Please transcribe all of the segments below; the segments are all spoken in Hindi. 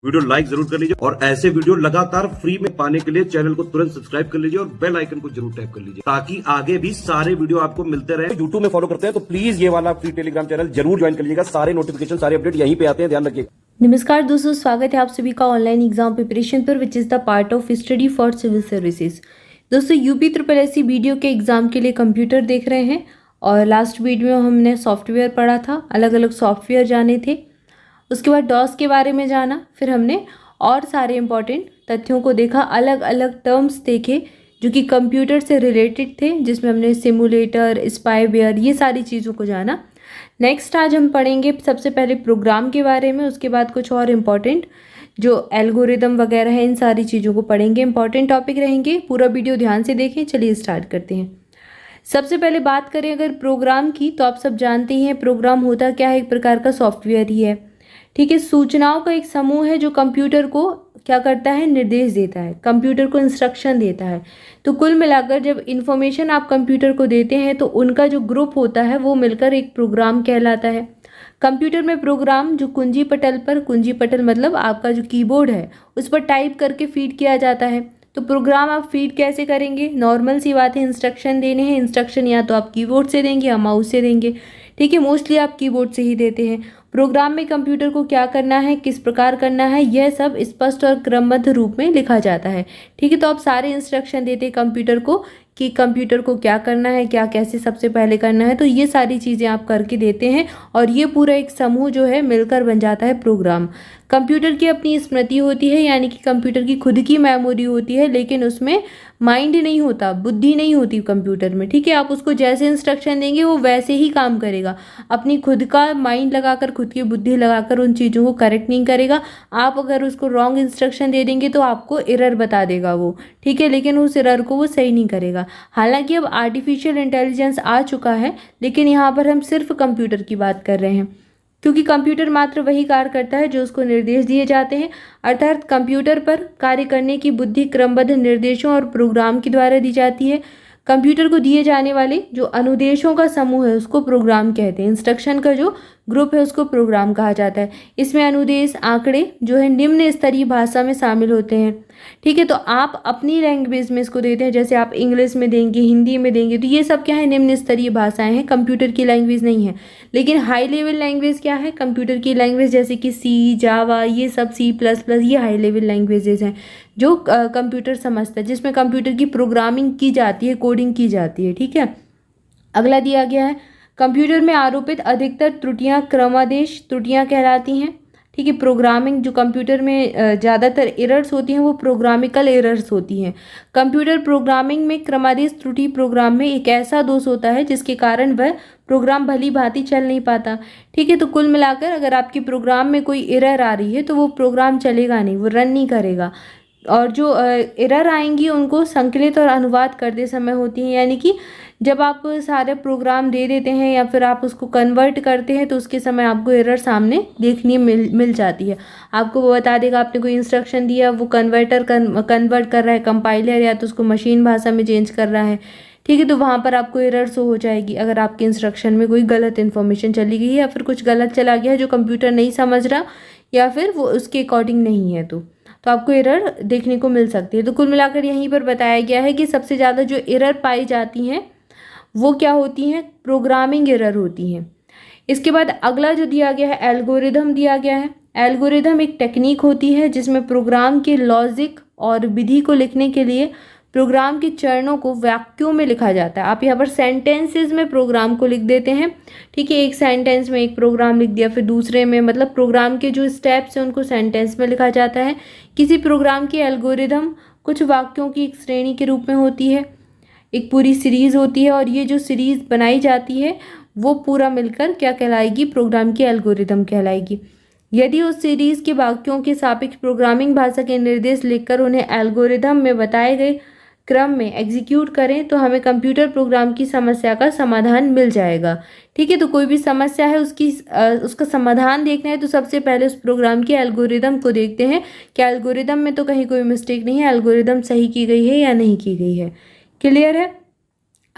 वीडियो लाइक जरूर कर लीजिए और ऐसे वीडियो लगातार फ्री में पाने के लिए चैनल को तुरंत सब्सक्राइब कर लीजिए और बेल आइकन को जरूर टैप कर लीजिए ताकि आगे भी सारे वीडियो आपको मिलते रहे। यूट्यूब में फॉलो करते हैं तो प्लीज ये वाला फ्री टेलीग्राम चैनल जरूर ज्वाइन कर लीजिएगा। सारे नोटिफिकेशन सारे अपडेट यहीं पे आते हैं, ध्यान रखिए। नमस्कार दोस्तों, स्वागत है आप सभी का ऑनलाइन एग्जाम प्रिपरेशन पर which is the part of study for civil services. दोस्तों यूपी SSC वीडियो के एग्जाम के लिए कंप्यूटर देख रहे हैं और लास्ट वीडियो में हमने सॉफ्टवेयर पढ़ा था, अलग अलग सॉफ्टवेयर जाने थे। उसके बाद डॉस के बारे में जाना, फिर हमने और सारे इंपॉर्टेंट तथ्यों को देखा, अलग अलग टर्म्स देखे जो कि कंप्यूटर से रिलेटेड थे, जिसमें हमने सिमुलेटर, स्पाईवेयर, ये सारी चीज़ों को जाना। नेक्स्ट आज हम पढ़ेंगे सबसे पहले प्रोग्राम के बारे में, उसके बाद कुछ और इम्पॉर्टेंट जो एल्गोरिदम वगैरह है इन सारी चीज़ों को पढ़ेंगे। इंपॉर्टेंट टॉपिक रहेंगे, पूरा वीडियो ध्यान से देखें। चलिए स्टार्ट करते हैं। सबसे पहले बात करें अगर प्रोग्राम की, तो आप सब जानते ही हैं प्रोग्राम होता क्या है, एक प्रकार का सॉफ्टवेयर ही है। ठीक है, सूचनाओं का एक समूह है जो कंप्यूटर को क्या करता है, निर्देश देता है, कंप्यूटर को इंस्ट्रक्शन देता है। तो कुल मिलाकर जब इन्फॉर्मेशन आप कंप्यूटर को देते हैं तो उनका जो ग्रुप होता है वो मिलकर एक प्रोग्राम कहलाता है। कंप्यूटर में प्रोग्राम जो कुंजी पटल पर, कुंजी पटल मतलब आपका जो कीबोर्ड है, उस पर टाइप करके फीड किया जाता है। तो प्रोग्राम आप फीड कैसे करेंगे, नॉर्मल सी बात है, इंस्ट्रक्शन देने हैं। इंस्ट्रक्शन या तो आप कीबोर्ड से देंगे या माउस से देंगे। ठीक है, मोस्टली आप कीबोर्ड से ही देते हैं। प्रोग्राम में कंप्यूटर को क्या करना है, किस प्रकार करना है, यह सब स्पष्ट और क्रमबद्ध रूप में लिखा जाता है। ठीक है, तो आप सारे इंस्ट्रक्शन देते हैं कंप्यूटर को कि कंप्यूटर को क्या करना है, क्या कैसे सबसे पहले करना है, तो ये सारी चीज़ें आप करके देते हैं और ये पूरा एक समूह जो है मिलकर बन जाता है प्रोग्राम। कंप्यूटर की अपनी स्मृति होती है, यानी कि कंप्यूटर की खुद की मेमोरी होती है, लेकिन उसमें माइंड नहीं होता, बुद्धि नहीं होती कंप्यूटर में। ठीक है, आप उसको जैसे इंस्ट्रक्शन देंगे वो वैसे ही काम करेगा, अपनी खुद का माइंड लगाकर, खुद की बुद्धि लगाकर उन चीज़ों को करेक्ट नहीं करेगा। आप अगर उसको रॉन्ग इंस्ट्रक्शन दे देंगे तो आपको एरर बता देगा वो। ठीक है, लेकिन उस एरर को वो सही नहीं करेगा। हालांकि अब आर्टिफिशियल इंटेलिजेंस आ चुका है, लेकिन यहाँ पर हम सिर्फ कंप्यूटर की बात कर रहे हैं, क्योंकि कंप्यूटर मात्र वही कार्य करता है जो उसको निर्देश दिए जाते हैं। अर्थात कंप्यूटर पर कार्य करने की बुद्धि क्रमबद्ध निर्देशों और प्रोग्राम के द्वारा दी जाती है। कंप्यूटर को दिए जाने वाले जो अनुदेशों का समूह है उसको प्रोग्राम कहते हैं। इंस्ट्रक्शन का जो ग्रुप है उसको प्रोग्राम कहा जाता है। इसमें अनुदेश, आंकड़े जो है निम्न स्तरीय भाषा में शामिल होते हैं। ठीक है, तो आप अपनी लैंग्वेज में इसको देते हैं, जैसे आप इंग्लिश में देंगे, हिंदी में देंगे, तो ये सब क्या है, निम्न स्तरीय भाषाएं हैं, कंप्यूटर की लैंग्वेज नहीं है। लेकिन हाई लेवल लैंग्वेज क्या है, कंप्यूटर की लैंग्वेज जैसे कि सी, जावा, ये सब C++, ये हाई लेवल लैंग्वेजेस हैं जो कंप्यूटर समझता है, जिसमें कंप्यूटर की प्रोग्रामिंग की जाती है, कोडिंग की जाती है। ठीक है, अगला दिया गया है, कंप्यूटर में आरोपित अधिकतर त्रुटियां क्रमादेश त्रुटियां कहलाती हैं। ठीक है, प्रोग्रामिंग जो कंप्यूटर में ज़्यादातर एरर्स होती हैं वो प्रोग्रामिकल एरर्स होती हैं। कंप्यूटर प्रोग्रामिंग में क्रमादेश त्रुटि प्रोग्राम में एक ऐसा दोष होता है जिसके कारण वह प्रोग्राम भली भांति चल नहीं पाता। ठीक है, तो कुल मिलाकर अगर आपकी प्रोग्राम में कोई एरर आ रही है तो वो प्रोग्राम चलेगा नहीं, वो रन नहीं करेगा। और जो एरर आएंगी उनको संकलित और अनुवाद करते समय होती हैं, यानी कि जब आप सारे प्रोग्राम दे देते हैं या फिर आप उसको कन्वर्ट करते हैं तो उसके समय आपको एरर सामने देखने मिल जाती है। आपको वो बता देगा, आपने कोई इंस्ट्रक्शन दिया, वो कन्वर्ट कर रहा है कंपाइलर, या तो उसको मशीन भाषा में चेंज कर रहा है। ठीक है, तो वहाँ पर आपको एरर शो हो जाएगी अगर आपके इंस्ट्रक्शन में कोई गलत इन्फॉर्मेशन चली गई है या फिर कुछ गलत चला गया है जो कंप्यूटर नहीं समझ रहा या फिर वो उसके अकॉर्डिंग नहीं है, तो आपको एरर देखने को मिल सकती है। तो कुल मिलाकर यहीं पर बताया गया है कि सबसे ज़्यादा जो एरर पाई जाती हैं वो क्या होती हैं, प्रोग्रामिंग एरर होती हैं। इसके बाद अगला जो दिया गया है, एल्गोरिदम दिया गया है। एल्गोरिदम एक टेक्निक होती है जिसमें प्रोग्राम के लॉजिक और विधि को लिखने के लिए प्रोग्राम के चरणों को वाक्यों में लिखा जाता है। आप यहाँ पर सेंटेंसेस में प्रोग्राम को लिख देते हैं। ठीक है, एक सेंटेंस में एक प्रोग्राम लिख दिया, फिर दूसरे में, मतलब प्रोग्राम के जो स्टेप्स हैं उनको सेंटेंस में लिखा जाता है। किसी प्रोग्राम की एल्गोरिदम कुछ वाक्यों की एक श्रेणी के रूप में होती है, एक पूरी सीरीज़ होती है, और ये जो सीरीज़ बनाई जाती है वो पूरा मिलकर क्या कहलाएगी, प्रोग्राम की एल्गोरिदम कहलाएगी। यदि उस सीरीज़ के वाक्यों के सापेक्ष प्रोग्रामिंग भाषा के निर्देश लिखकर उन्हें एल्गोरिदम में बताए गए क्रम में एग्जीक्यूट करें तो हमें कंप्यूटर प्रोग्राम की समस्या का समाधान मिल जाएगा। ठीक है, तो कोई भी समस्या है उसका समाधान देखना है तो सबसे पहले उस प्रोग्राम की एल्गोरिदम को देखते हैं कि एल्गोरिदम में तो कहीं कोई मिस्टेक नहीं है, एल्गोरिदम सही की गई है या नहीं की गई है। क्लियर है।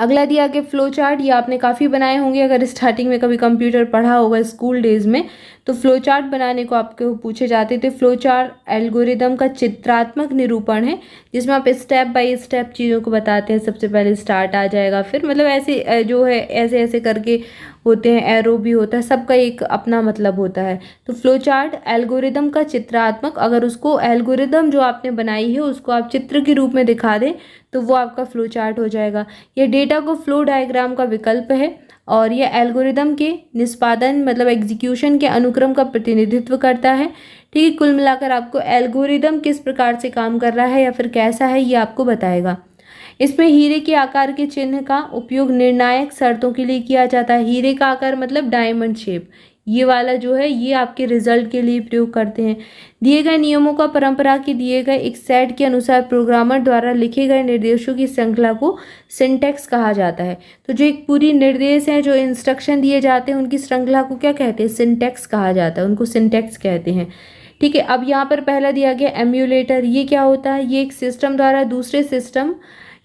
अगला दिया गया फ्लो चार्ट। ये आपने काफ़ी बनाए होंगे अगर स्टार्टिंग में कभी कंप्यूटर पढ़ा होगा स्कूल डेज में, तो फ्लो चार्ट बनाने को आपको पूछे जाते थे। फ्लो चार्ट एल्गोरिदम का चित्रात्मक निरूपण है जिसमें आप स्टेप बाय स्टेप चीज़ों को बताते हैं। सबसे पहले स्टार्ट आ जाएगा, फिर मतलब ऐसे जो है ऐसे ऐसे करके होते हैं, एरो भी होता है, सबका एक अपना मतलब होता है। तो फ्लो चार्ट एल्गोरिदम का चित्रात्मक, अगर उसको एल्गोरिदम जो आपने बनाई है उसको आप चित्र के रूप में दिखा दें तो वो आपका फ्लो चार्ट हो जाएगा। यह डेटा को फ्लो डायग्राम का विकल्प है और यह एल्गोरिदम के निष्पादन मतलब एग्जीक्यूशन के अनुक्रम का प्रतिनिधित्व करता है। ठीक है, कुल मिलाकर आपको एल्गोरिदम किस प्रकार से काम कर रहा है या फिर कैसा है ये आपको बताएगा। इसमें हीरे के आकार के चिन्ह का उपयोग निर्णायक शर्तों के लिए किया जाता है। हीरे का आकार मतलब डायमंड शेप, ये वाला जो है ये आपके रिजल्ट के लिए प्रयोग करते हैं। दिए गए नियमों का परंपरा के दिए गए एक सेट के अनुसार प्रोग्रामर द्वारा लिखे गए निर्देशों की श्रृंखला को सिंटैक्स कहा जाता है। तो जो एक पूरी निर्देश है, जो इंस्ट्रक्शन दिए जाते हैं उनकी श्रृंखला को क्या कहते हैं? सिंटैक्स कहा जाता है, उनको सिंटैक्स कहते हैं। ठीक है, अब यहाँ पर पहला दिया गया एम्यूलेटर। ये क्या होता है? ये एक सिस्टम द्वारा दूसरे सिस्टम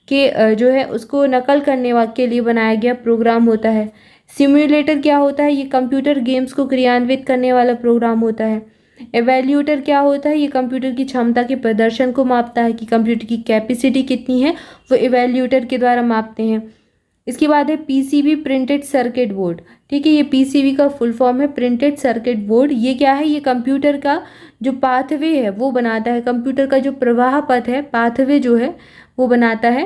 के जो है उसको नकल करने के लिए बनाया गया प्रोग्राम होता है। सिम्युलेटर क्या होता है? ये कंप्यूटर गेम्स को क्रियान्वित करने वाला प्रोग्राम होता है। एवेल्यूएटर क्या होता है? ये कंप्यूटर की क्षमता के प्रदर्शन को मापता है कि कंप्यूटर की कैपेसिटी कितनी है, वो एवेल्यूएटर के द्वारा मापते हैं। इसके बाद है पीसीबी, प्रिंटेड सर्किट बोर्ड। ठीक है, ये पीसीबी का फुल फॉर्म है प्रिंटेड सर्किट बोर्ड। ये क्या है? ये कंप्यूटर का जो पाथवे है वो बनाता है, कंप्यूटर का जो प्रवाह पथ है, पाथवे जो है वो बनाता है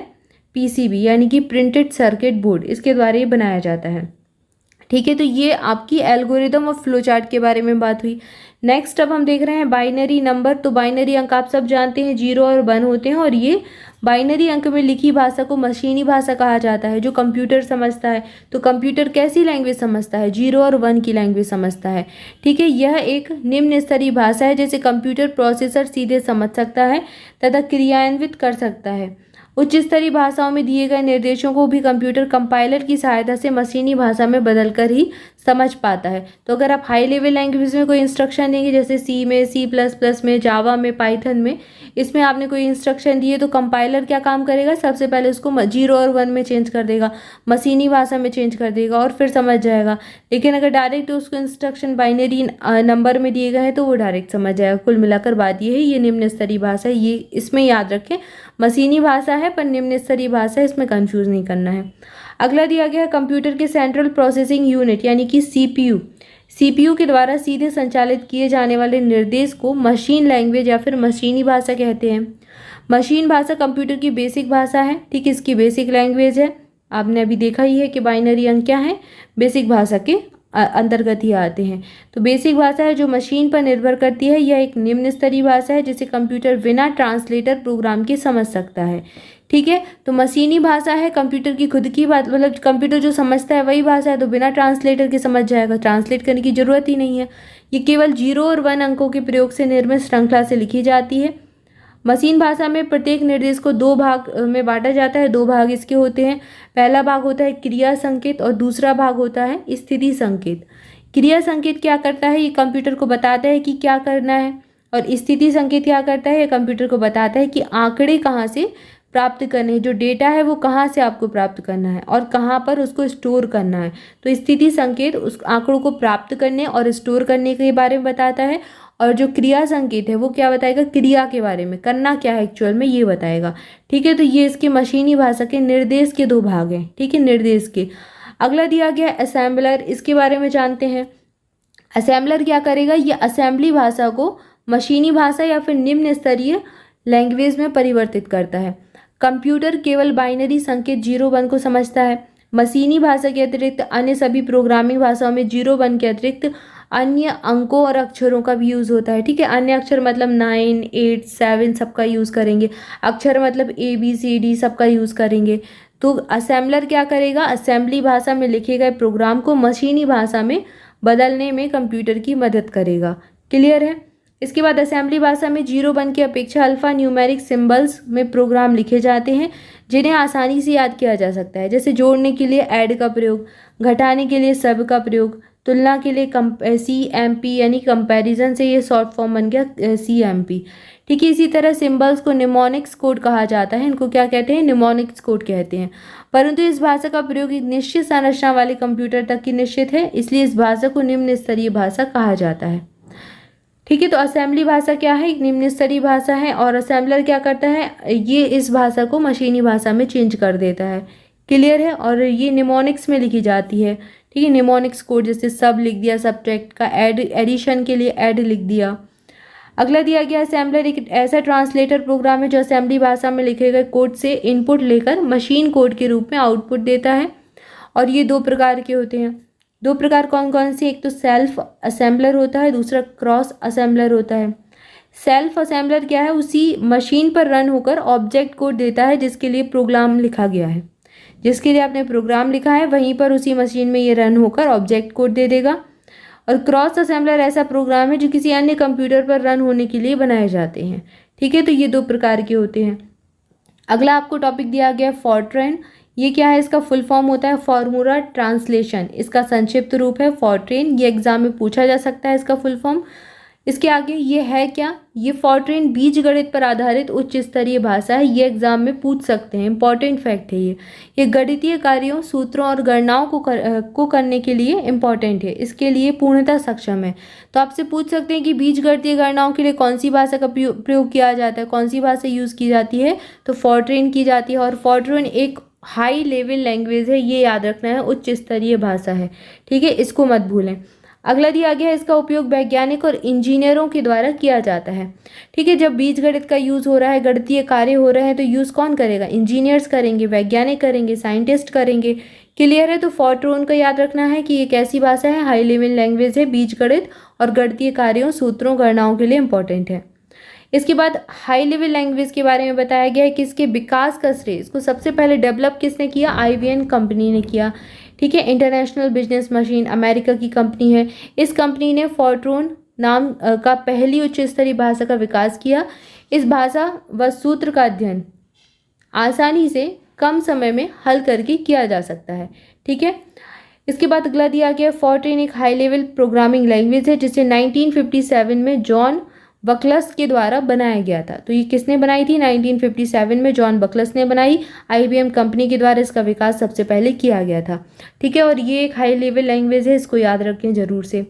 पीसीबी यानी कि प्रिंटेड सर्किट बोर्ड, इसके द्वारा ये बनाया जाता है। ठीक है, तो ये आपकी एल्गोरिदम और फ्लो चार्ट के बारे में बात हुई। नेक्स्ट अब हम देख रहे हैं बाइनरी नंबर। तो बाइनरी अंक आप सब जानते हैं 0 और 1 होते हैं और ये बाइनरी अंक में लिखी भाषा को मशीनी भाषा कहा जाता है जो कंप्यूटर समझता है। तो कंप्यूटर कैसी लैंग्वेज समझता है? 0 और 1 की लैंग्वेज समझता है। ठीक है, यह एक निम्न स्तरीय भाषा है जिसे कंप्यूटर प्रोसेसर सीधे समझ सकता है तथा क्रियान्वित कर सकता है। उच्च स्तरीय भाषाओं में दिए गए निर्देशों को भी कंप्यूटर कंपाइलर की सहायता से मशीनी भाषा में बदलकर ही समझ पाता है। तो अगर आप हाई लेवल लैंग्वेज में कोई इंस्ट्रक्शन देंगे, जैसे सी में, C++ में, जावा में, पाइथन में, इसमें आपने कोई इंस्ट्रक्शन दिए तो कंपाइलर क्या काम करेगा? सबसे पहले उसको 0 और 1 में चेंज कर देगा, मशीनी भाषा में चेंज कर देगा और फिर समझ जाएगा। लेकिन अगर डायरेक्ट उसको इंस्ट्रक्शन बाइनरी नंबर में दिए गए हैं तो वो डायरेक्ट समझ जाएगा। कुल मिलाकर बात ये है, ये निम्न स्तरीय भाषा है। ये इसमें याद रखें मशीनी भाषा है पर निम्न स्तरीय भाषा है, इसमें कंफ्यूज नहीं करना है। अगला दिया गया है कंप्यूटर के सेंट्रल प्रोसेसिंग यूनिट यानी कि सीपीयू। सीपीयू के द्वारा सीधे संचालित किए जाने वाले निर्देश को मशीन लैंग्वेज या फिर मशीनी भाषा कहते हैं। मशीन भाषा कंप्यूटर की बेसिक भाषा है। ठीक, इसकी बेसिक लैंग्वेज है। आपने अभी देखा ही है कि बाइनरी अंक क्या है, बेसिक भाषा के अंतर्गत ही आते हैं। तो बेसिक भाषा है जो मशीन पर निर्भर करती है। यह एक निम्न स्तरीय भाषा है जिसे कंप्यूटर बिना ट्रांसलेटर प्रोग्राम के समझ सकता है। ठीक है, तो मशीनी भाषा है कंप्यूटर की खुद की बात, मतलब कंप्यूटर जो समझता है वही भाषा है, तो बिना ट्रांसलेटर के समझ जाएगा, ट्रांसलेट करने की जरूरत ही नहीं है। ये केवल 0 और 1 अंकों के प्रयोग से निर्मित श्रृंखला से लिखी जाती है। मशीन भाषा में प्रत्येक निर्देश को 2 भाग में बांटा जाता है। 2 भाग इसके होते हैं। पहला भाग होता है क्रिया संकेत और दूसरा भाग होता है स्थिति संकेत। क्रिया संकेत क्या करता है? ये कंप्यूटर को बताता है कि क्या करना है, और स्थिति संकेत क्या करता है? ये कंप्यूटर को बताता है कि आंकड़े कहाँ से प्राप्त करने हैं, जो डेटा है वो कहाँ से आपको प्राप्त करना है और कहाँ पर उसको स्टोर करना है। तो स्थिति संकेत उस आंकड़ों को प्राप्त करने और स्टोर करने के बारे में बताता है, और जो क्रिया संकेत है वो क्या बताएगा? क्रिया के बारे में, करना क्या है एक्चुअल में ये बताएगा। ठीक है, तो ये इसके मशीनी भाषा के निर्देश के 2 भाग हैं। ठीक है, निर्देश के। अगला दिया गया असेंबलर, इसके बारे में जानते हैं। असेंबलर क्या करेगा? ये असेंबली भाषा को मशीनी भाषा या फिर निम्न स्तरीय लैंग्वेज में परिवर्तित करता है। कंप्यूटर केवल बाइनरी संकेत 0-1 को समझता है। मशीनी भाषा के अतिरिक्त अन्य सभी प्रोग्रामिंग भाषाओं में 0-1 के अतिरिक्त अन्य अंकों और अक्षरों का भी यूज़ होता है। ठीक है, अन्य अक्षर मतलब 9, 8, 7 सबका यूज़ करेंगे। अक्षर मतलब ABCD सबका यूज़ करेंगे। तो असेंबलर क्या करेगा? असेंबली भाषा में लिखे गए प्रोग्राम को मशीनी भाषा में बदलने में कंप्यूटर की मदद करेगा। क्लियर है? इसके बाद असेंबली भाषा में 0-1 की अपेक्षा अल्फा न्यूमेरिक सिंबल्स में प्रोग्राम लिखे जाते हैं जिन्हें आसानी से याद किया जा सकता है। जैसे जोड़ने के लिए ऐड का प्रयोग, घटाने के लिए सब का प्रयोग, तुलना के लिए CMP यानी कंपैरिजन से ये शॉर्ट फॉर्म बन गया CMP। ठीक है, इसी तरह सिंबल्स को निमोनिक्स कोड कहा जाता है। इनको क्या कहते हैं? निमोनिक्स कोड कहते हैं। परंतु इस भाषा का प्रयोग एक निश्चित संरचना वाले कंप्यूटर तक ही निश्चित है, इसलिए इस भाषा को निम्न स्तरीय भाषा कहा जाता है। ठीक है, तो असेंबली भाषा क्या है? एक निम्न स्तरीय भाषा है। और असेंबलर क्या करता है? ये इस भाषा को मशीनी भाषा में चेंज कर देता है। क्लियर है? और ये निमोनिक्स में लिखी जाती है। ठीक है, निमोनिक्स कोड जैसे सब लिख दिया, सब्ट्रैक्ट का एडिशन के लिए ऐड लिख दिया। अगला दिया गया असेंबलर एक ऐसा ट्रांसलेटर प्रोग्राम है जो असेंबली भाषा में लिखे गए कोड से इनपुट लेकर मशीन कोड के रूप में आउटपुट देता है। और ये 2 प्रकार के होते हैं। 2 प्रकार कौन कौन से? एक तो सेल्फ असेंबलर होता है, दूसरा क्रॉस असेंबलर होता है। सेल्फ असेंबलर क्या है? उसी मशीन पर रन होकर ऑब्जेक्ट कोड देता है जिसके लिए प्रोग्राम लिखा गया है। जिसके लिए आपने प्रोग्राम लिखा है वहीं पर उसी मशीन में ये रन होकर ऑब्जेक्ट कोड दे देगा। और क्रॉस असेंबलर ऐसा प्रोग्राम है जो किसी अन्य कंप्यूटर पर रन होने के लिए बनाए जाते हैं। ठीक है, तो ये 2 प्रकार के होते हैं। अगला आपको टॉपिक दिया गया फॉर्ट्रेन। ये क्या है? इसका फुल फॉर्म होता है फॉर्मूला ट्रांसलेशन। इसका संक्षिप्त रूप है फॉर्ट्रेन। ये एग्जाम में पूछा जा सकता है इसका फुल फॉर्म। इसके आगे ये है क्या? ये फॉर्ट्रेन बीजगणित पर आधारित उच्च स्तरीय भाषा है। ये एग्जाम में पूछ सकते हैं, इंपॉर्टेंट फैक्ट है ये गणितीय कार्यों, सूत्रों और गणनाओं को करने के लिए इंपॉर्टेंट है। इसके लिए पूर्णतः सक्षम है। तो आपसे पूछ सकते हैं कि बीजगणितीय गणनाओं के लिए कौन सी भाषा का प्रयोग किया जाता है, कौन सी भाषा यूज़ की जाती है? तो फॉर्ट्रेन की जाती है। और फॉर्ट्रेन एक हाई लेवल लैंग्वेज है, ये याद रखना है, उच्च स्तरीय भाषा है। ठीक है, इसको मत भूलें। अगला दिया गया है इसका उपयोग वैज्ञानिक और इंजीनियरों के द्वारा किया जाता है। ठीक है, जब बीजगणित का यूज़ हो रहा है, गणितीय कार्य हो रहे हैं, तो यूज़ कौन करेगा? इंजीनियर्स करेंगे, वैज्ञानिक करेंगे, साइंटिस्ट करेंगे। क्लियर है? तो फॉर्ट्रेन का याद रखना है कि एक ऐसी भाषा है, हाई लेवल लैंग्वेज है, बीजगणित और गणितीय कार्यों, सूत्रों, गणनाओं के लिए इंपॉर्टेंट है। इसके बाद हाई लेवल लैंग्वेज के बारे में बताया गया है कि इसके विकास का श्रेय इसको सबसे पहले डेवलप किसने किया? IBM कंपनी ने किया। ठीक है, इंटरनेशनल बिजनेस मशीन अमेरिका की कंपनी है। इस कंपनी ने फॉर्ट्रेन नाम का पहली उच्च स्तरीय भाषा का विकास किया। इस भाषा व सूत्र का अध्ययन आसानी से कम समय में हल करके किया जा सकता है। ठीक है, इसके बाद अगला दिया गया फॉर्ट्रेन एक हाई लेवल प्रोग्रामिंग लैंग्वेज है जिसे 1957 में जॉन बकलस के द्वारा बनाया गया था। तो ये किसने बनाई थी? 1957 में जॉन बकलस ने बनाई। IBM कंपनी के द्वारा इसका विकास सबसे पहले किया गया था। ठीक है, और ये एक हाई लेवल लैंग्वेज है, इसको याद रखें जरूर से।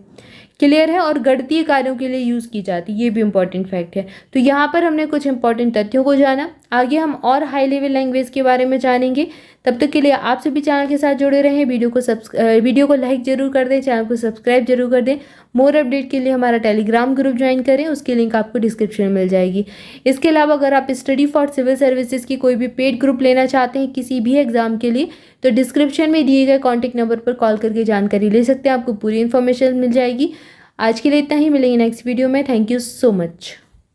क्लियर है? और गणितीय कार्यों के लिए यूज़ की जाती है, ये भी इंपॉर्टेंट फैक्ट है। तो यहाँ पर हमने कुछ इंपॉर्टेंट तथ्यों को जाना। आगे हम और हाई लेवल लैंग्वेज के बारे में जानेंगे। तब तक के लिए आप सभी चैनल के साथ जुड़े रहें। वीडियो को लाइक जरूर कर दें, चैनल को सब्सक्राइब जरूर कर दें। मोर अपडेट के लिए हमारा टेलीग्राम ग्रुप ज्वाइन करें, उसकी लिंक आपको डिस्क्रिप्शन में मिल जाएगी। इसके अलावा अगर आप स्टडी फॉर सिविल सर्विसेज की कोई भी पेड ग्रुप लेना चाहते हैं किसी भी एग्जाम के लिए, तो डिस्क्रिप्शन में दिए गए कॉन्टैक्ट नंबर पर कॉल करके जानकारी ले सकते हैं, आपको पूरी इन्फॉर्मेशन मिल जाएगी। आज के लिए इतना ही, मिलेंगे नेक्स्ट वीडियो में। Thank you so much.